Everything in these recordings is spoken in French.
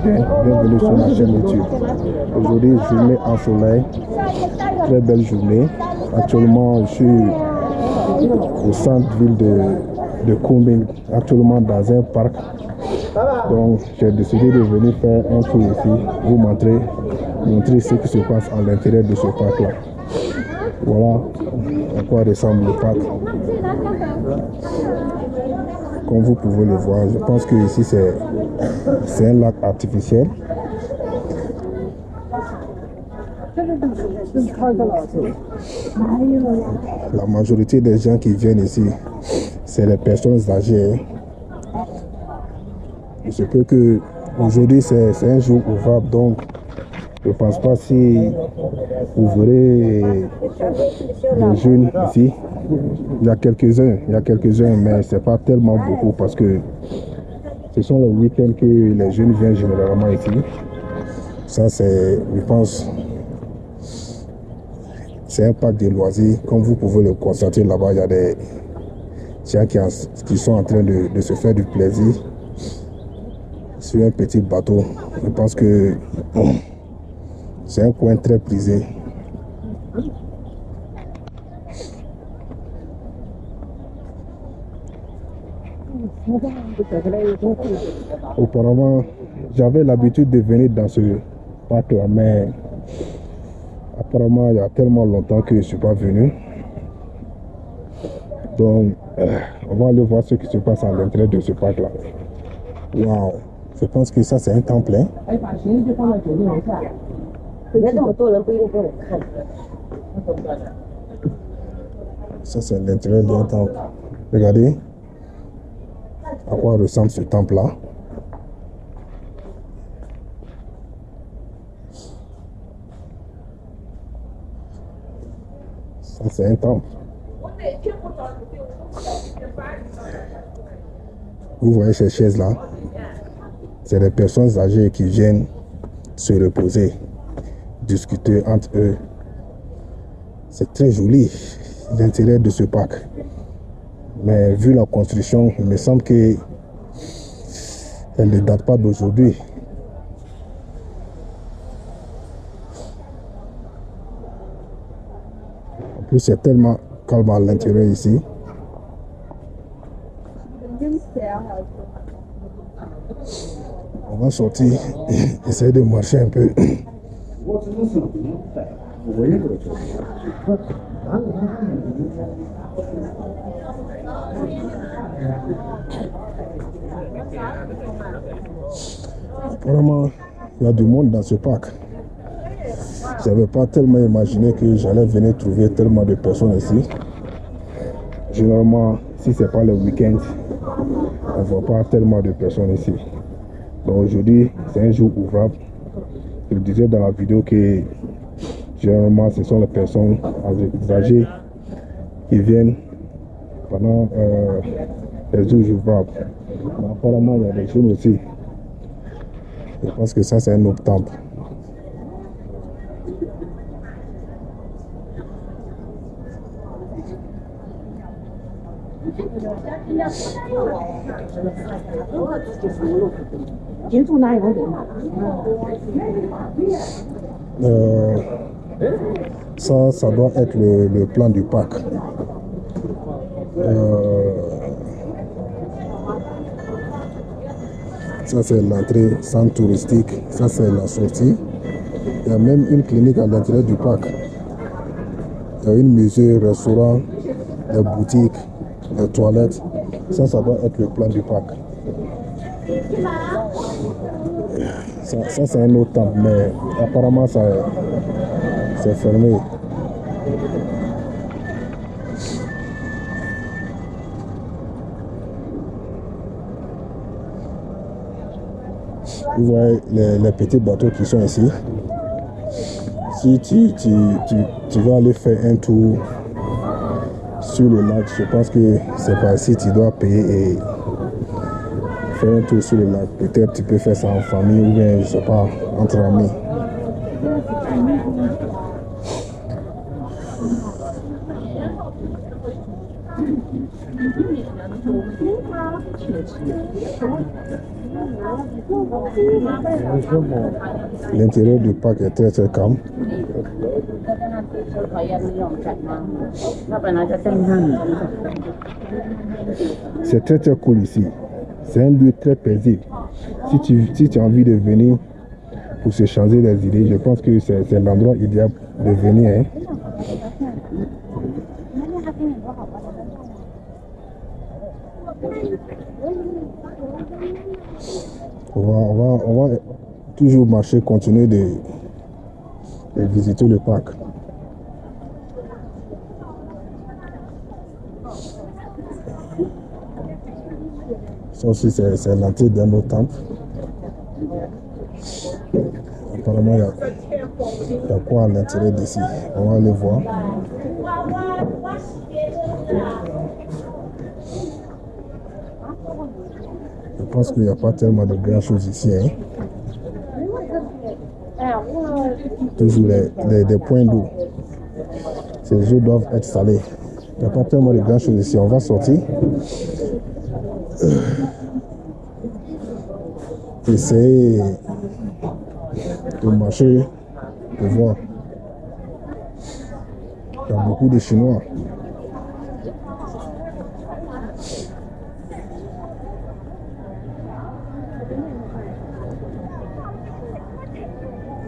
bienvenue sur ma chaîne YouTube. Aujourd'hui, journée ensoleillée, très belle journée. Actuellement, je suis au centre-ville de Kunming, actuellement dans un parc. Donc, j'ai décidé de venir faire un tour ici, vous montrer ce qui se passe à l'intérieur de ce parc-là. Voilà à quoi ressemble le parc. Comme vous pouvez le voir, je pense que ici c'est un lac artificiel. La majorité des gens qui viennent ici, c'est les personnes âgées. Il se peut que aujourd'hui c'est un jour ouvrable, donc je ne pense pas si vous verrez des jeunes ici. Il y a quelques-uns, mais ce n'est pas tellement beaucoup parce que ce sont les week-ends que les jeunes viennent généralement ici. Ça, je pense, c'est un parc de loisirs. Comme vous pouvez le constater là-bas, il y a des gens qui sont en train de se faire du plaisir sur un petit bateau. Je pense que c'est un coin très prisé. Auparavant, j'avais l'habitude de venir dans ce parc-là, mais apparemment, il y a tellement longtemps que je ne suis pas venu. Donc, on va aller voir ce qui se passe à l'intérieur de ce parc-là. Waouh! Je pense que ça, c'est un temple. Hein? Ça, c'est l'intérieur d'un temple. Regardez à quoi ressemble ce temple-là. Ça, c'est un temple. Vous voyez ces chaises-là? C'est des personnes âgées qui viennent se reposer, discuter entre eux. C'est très joli, l'intérieur de ce parc. Mais vu la construction, il me semble qu'elle ne date pas d'aujourd'hui. En plus, c'est tellement calme à l'intérieur ici. On va sortir, essayer de marcher un peu. Apparemment, il y a du monde dans ce parc. Je n'avais pas tellement imaginé que j'allais venir trouver tellement de personnes ici. Généralement, si ce n'est pas le week-end, on ne voit pas tellement de personnes ici. Donc aujourd'hui, c'est un jour ouvrable. Je disais dans la vidéo que généralement, ce sont les personnes âgées qui viennent pendant les jours ouvrables. Mais apparemment, il y a des jeunes aussi. Je pense que ça, c'est un autre temple. Ça doit être le plan du parc. Ça, c'est l'entrée, centre touristique. Ça, c'est la sortie. Il y a même une clinique à l'intérieur du parc. Il y a une musée, restaurant, des boutiques, des toilettes. Ça doit être le plan du parc. Ça c'est un autre temple, mais apparemment, c'est fermé. Vous voyez les petits bateaux qui sont ici. Si tu vas aller faire un tour sur le lac, je pense que c'est pas ici tu dois payer et faire un tour sur le lac. Peut-être tu peux faire ça en famille ou bien, je sais pas, entre amis. L'intérieur du parc est très très calme. C'est très très cool ici. C'est un lieu très paisible. Si tu as envie de venir pour se changer les idées, je pense que c'est l'endroit idéal de venir. Hein. On va toujours marcher, continuer de visiter le parc. Ça aussi, c'est l'entrée d'un autre temple. Apparemment, il y a quoi à l'intérieur d'ici? On va aller voir. Je pense qu'il n'y a pas tellement de grandes choses ici. Hein. Toujours des points d'eau. Ces eaux doivent être salées. Il n'y a pas tellement de grandes choses ici. On va sortir. Essayer de marcher pour voir. Il y a beaucoup de Chinois.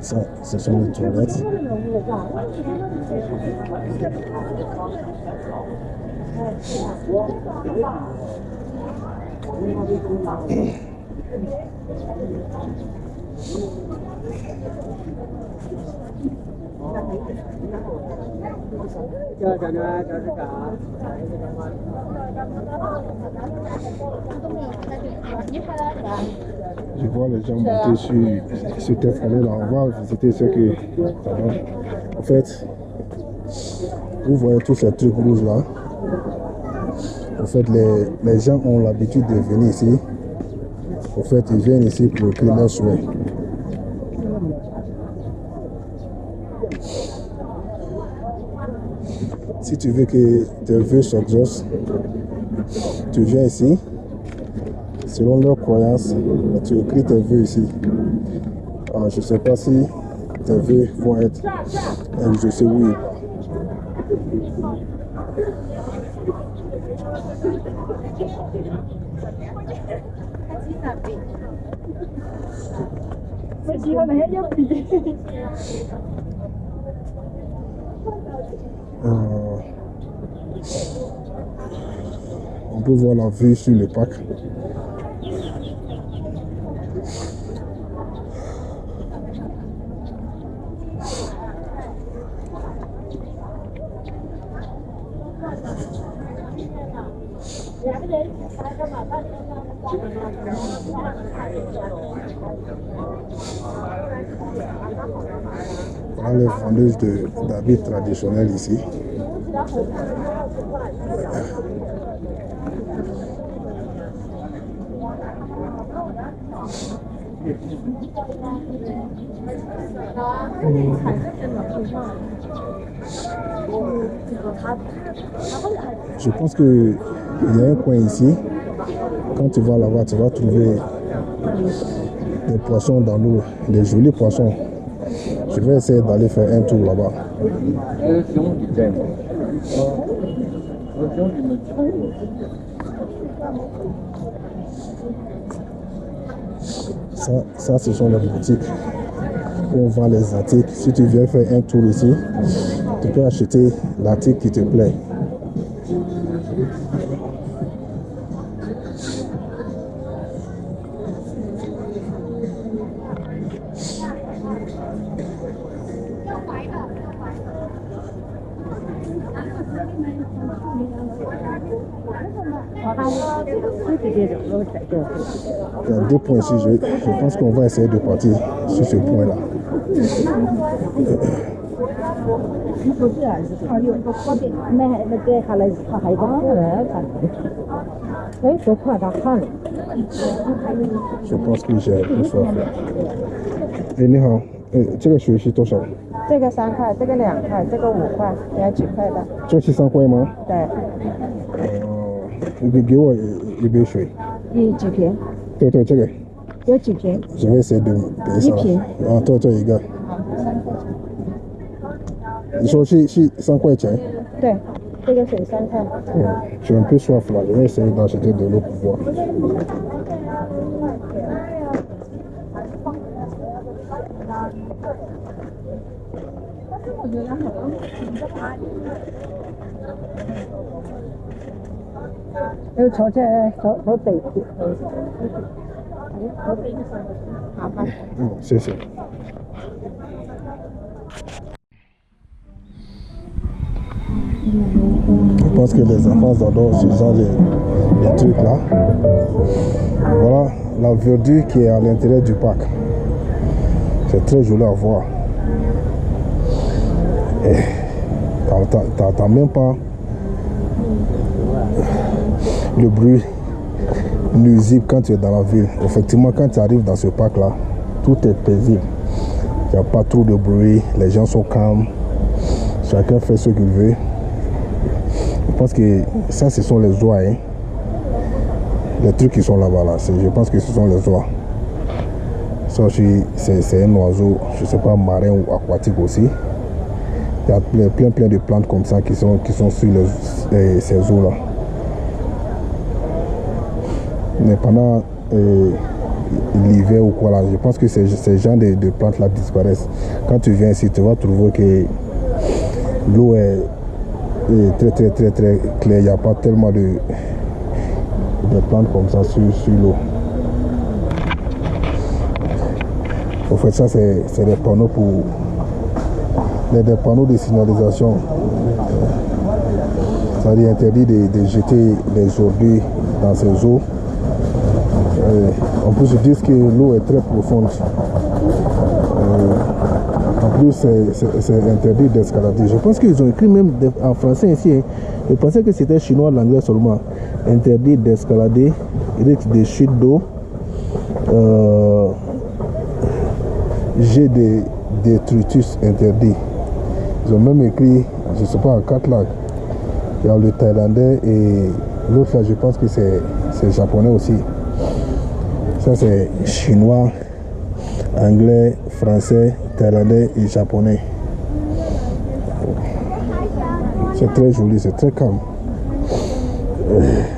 Ça, ce sont les toilettes. Je vois les gens monter sur cette escalier-là. On va visiter ce que ça donne. En fait, vous voyez tous ces trucs rouges-là. En fait, les gens ont l'habitude de venir ici. En fait, ils viennent ici pour écrire leurs souhaits. Si tu veux que tes vœux s'exaucent, tu viens ici. Selon leurs croyances, tu écris tes vœux ici. Alors, je ne sais pas si tes vœux vont être exaucés, oui ou pas. On peut voir la vue sur le parc. Voilà les vendeuses d'habits traditionnels ici. Je pense qu'il y a un coin ici. Quand tu vas là-bas, tu vas trouver des poissons dans l'eau, des jolis poissons. Je vais essayer d'aller faire un tour là-bas. Ça, ce sont les boutiques où on vend les articles. Si tu viens faire un tour ici, tu peux acheter l'article qui te plaît. Il y a deux points ici. Je pense qu'on va essayer de partir sur ce point-là. Je pense que j'ai un peu soif là. 哎，你好，这个水是多少？这个3块，这个2块，这个5块，你要几块的？这是3块吗？对。你给我一杯水。你几瓶？对对，这个有几瓶？je vais essayer de payer ça. 一瓶。啊，对一个。你说是3块钱？对，这个水3块。j'ai un peu soif là, je vais essayer d'acheter de l'eau pour boire. C'est ça. Je pense que les enfants adorent ce genre de trucs là. Voilà la verdure qui est à l'intérieur du parc. C'est très joli à voir. Et t'entends même pas le bruit nuisible quand tu es dans la ville. Effectivement, quand tu arrives dans ce parc là, tout est paisible. Il n'y a pas trop de bruit, les gens sont calmes, chacun fait ce qu'il veut. Je pense que ça, ce sont les oies. Hein. Les trucs qui sont là-bas, là, je pense que ce sont les oies. Ça, c'est un oiseau, je ne sais pas, marin ou aquatique aussi. Il y a plein de plantes comme ça qui sont sur ces eaux-là. Mais pendant l'hiver ou quoi là, je pense que ces genres de plantes-là disparaissent. Quand tu viens ici, tu vas trouver que l'eau est très claire. Il n'y a pas tellement de plantes comme ça sur l'eau. En fait, ça, c'est des panneaux des panneaux de signalisation. Ça dit interdit de jeter des ordures dans ces eaux. En plus, ils disent que l'eau est très profonde. En plus, c'est interdit d'escalader. Je pense qu'ils ont écrit même en français ici. Hein. Je pensais que c'était chinois, l'anglais seulement. Interdit d'escalader, risque de chute d'eau, jet de détritus interdit. Ils ont même écrit, je ne sais pas, en 4 langues. Il y a le thaïlandais et l'autre là, je pense que c'est japonais aussi. Ça, c'est chinois, anglais, français, thaïlandais et japonais. C'est très joli, c'est très calme.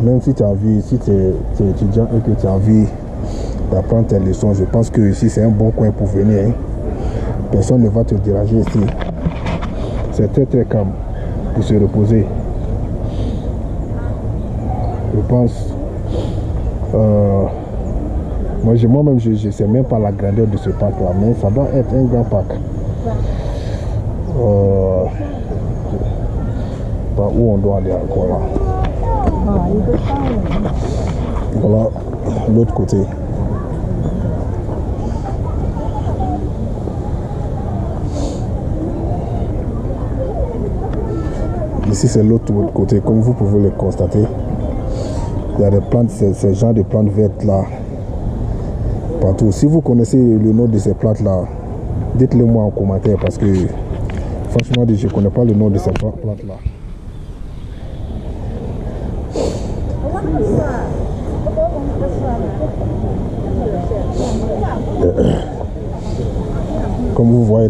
Même si tu as envie, si tu es étudiant et que tu as envie d'apprendre tes leçons, je pense que ici c'est un bon coin pour venir. Hein. Personne ne va te déranger ici. C'est très calme pour se reposer. Je pense. Moi-même, je ne sais même pas la grandeur de ce parc-là, mais ça doit être un grand parc. Par où on doit aller encore là. Voilà l'autre côté. Ici c'est l'autre côté, comme vous pouvez le constater. Il y a des plantes, ces genres de plantes vertes là. Partout. Si vous connaissez le nom de ces plantes là, dites-le moi en commentaire parce que franchement je ne connais pas le nom de ces plantes là. Comme vous voyez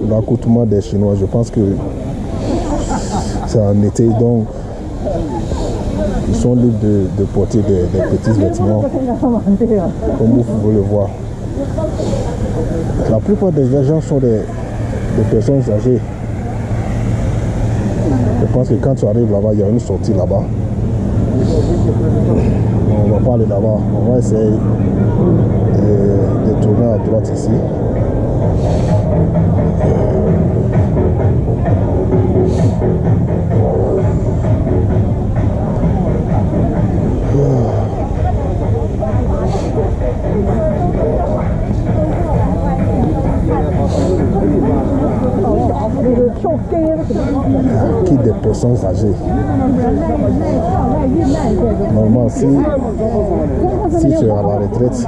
l'accoutrement des Chinois, je pense que c'est en été, donc ils sont libres de porter des petits vêtements, comme vous pouvez le voir. La plupart des gens sont des personnes âgées. Je pense que quand tu arrives là-bas, il y a une sortie là-bas. On va pas aller là-bas, on va essayer de tourner à droite ici. Qui des personnes âgées. Normalement, si tu es à la retraite,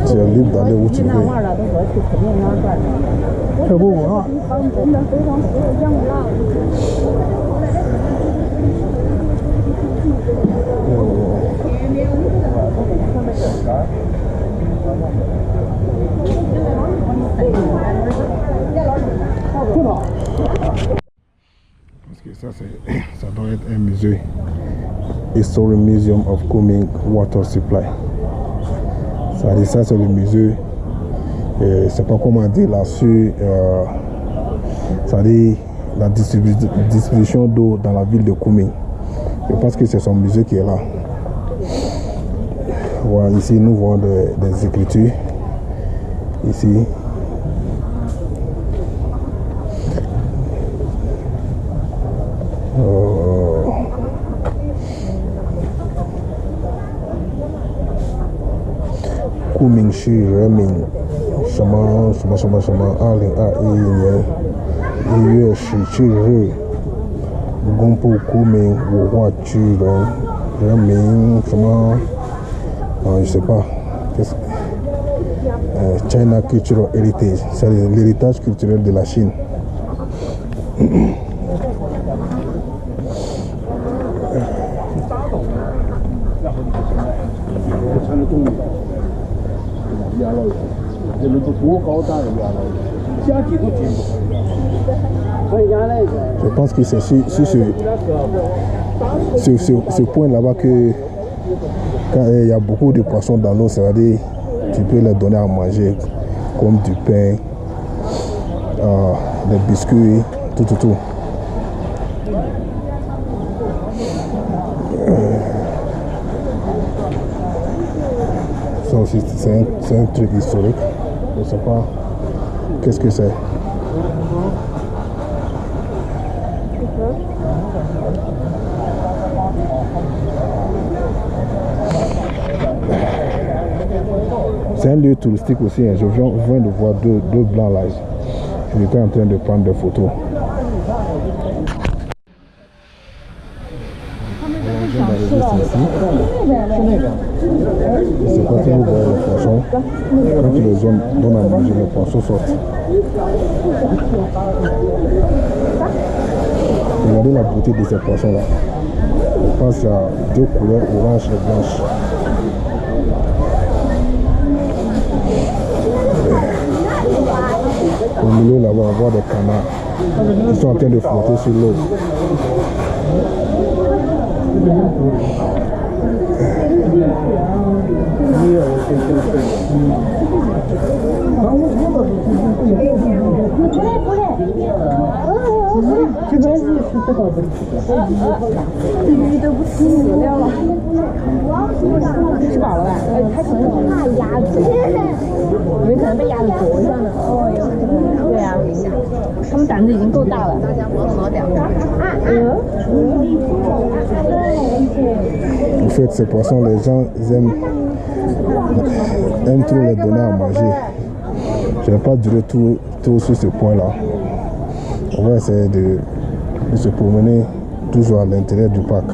tu es libre d'aller où tu veux. Ça doit être un musée. History Museum of Kunming Water Supply. Ça c'est le musée. Je sais pas comment dire là-dessus. Ça dit la distribution d'eau dans la ville de Kunming. Je pense que c'est son musée qui est là. Voilà, ici nous voyons des écritures. Ici. Kunming Shi Reming Shama Alin A Yue Shi Chi Re Gompo Kunming Wuhua Chu Reming Shama je sais pas China Cultural Heritage, c'est l'héritage culturel de la Chine. Je pense que c'est sur ce point là-bas que quand il y a beaucoup de poissons dans l'eau, c'est-à-dire tu peux les donner à manger comme du pain, des biscuits, tout. Ça aussi, c'est un truc historique. Je ne sais pas qu'est-ce que c'est. C'est un lieu touristique aussi. Je viens de voir deux blancs là. J'étais en train de prendre des photos. C'est pas si vous voyez les poissons. Quand tu les donnes à manger, les poissons sortent. Regardez la beauté de ces poissons là. Je pense qu'il y a deux couleurs, orange et blanche. Au milieu là-bas, on voit des canards qui sont en train de flotter sur l'eau.吃饱了吧？他可能怕鸭子，因为可能被鸭子啄上了。哦，有可能。对啊，他们胆子已经够大了。大家磨合点。En fait, ces poissons, les gens aiment trop les donner à manger. Je ne vais pas durer tout sur ce point-là. On va essayer de se promener toujours à l'intérieur du parc.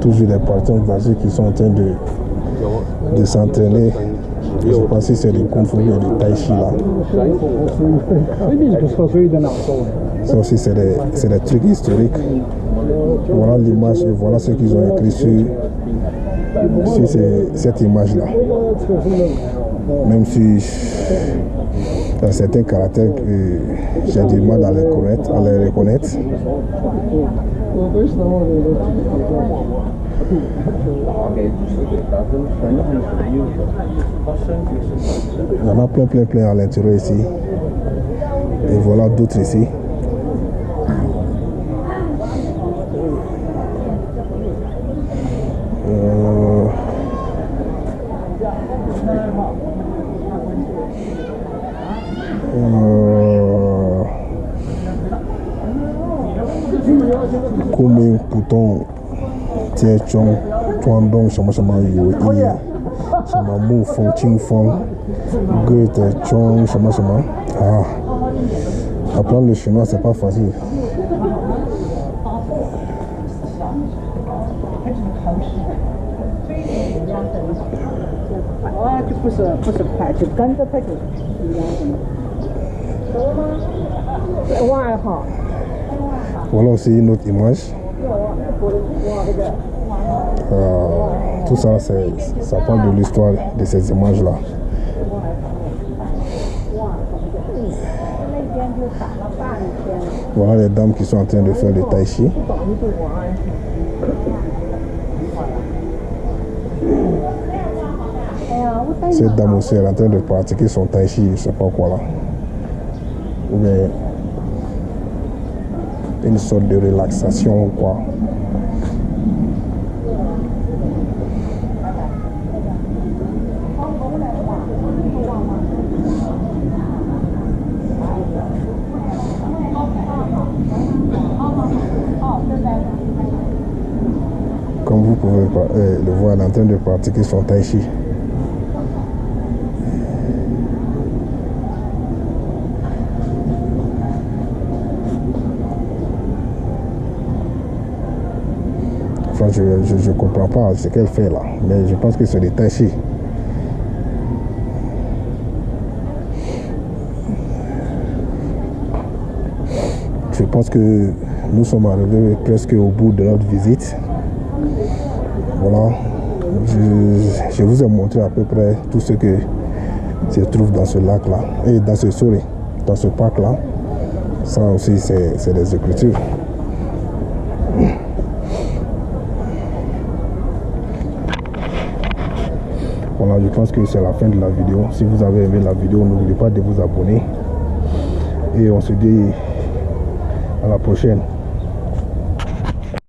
Toujours des partants basiques qui sont en train de s'entraîner. Je ne sais pas si c'est du Kung Fu ou du Tai Chi là. Ça aussi c'est des trucs historiques. Voilà l'image et voilà ce qu'ils ont écrit sur cette image là. Même si il y a certains caractères que j'ai du mal à les reconnaître. Il y en a plein à l'intérieur ici. Et voilà d'autres ici. Kunming Putong Tie Chong Tuandong Shama Yo Shama Mu Fong Ching Fong Goethe Chong Shama. Apprendre le chinois c'est pas facile. Voilà aussi une autre image. Tout ça, ça parle de l'histoire de ces images-là. Voilà les dames qui sont en train de faire le tai chi. Cette dame aussi elle est en train de pratiquer son tai chi, je ne sais pas quoi là. Ou bien une sorte de relaxation ou quoi. Comme vous pouvez le voir, elle est en train de pratiquer son tai chi. Enfin, je ne comprends pas ce qu'elle fait là, mais je pense que c'est des tai chi. Je pense que nous sommes arrivés presque au bout de notre visite. Voilà, je vous ai montré à peu près tout ce que se trouve dans ce lac là et dans ce parc là. Ça aussi c'est des écritures. Voilà, je pense que c'est la fin de la vidéo. Si vous avez aimé la vidéo, n'oubliez pas de vous abonner et on se dit à la prochaine.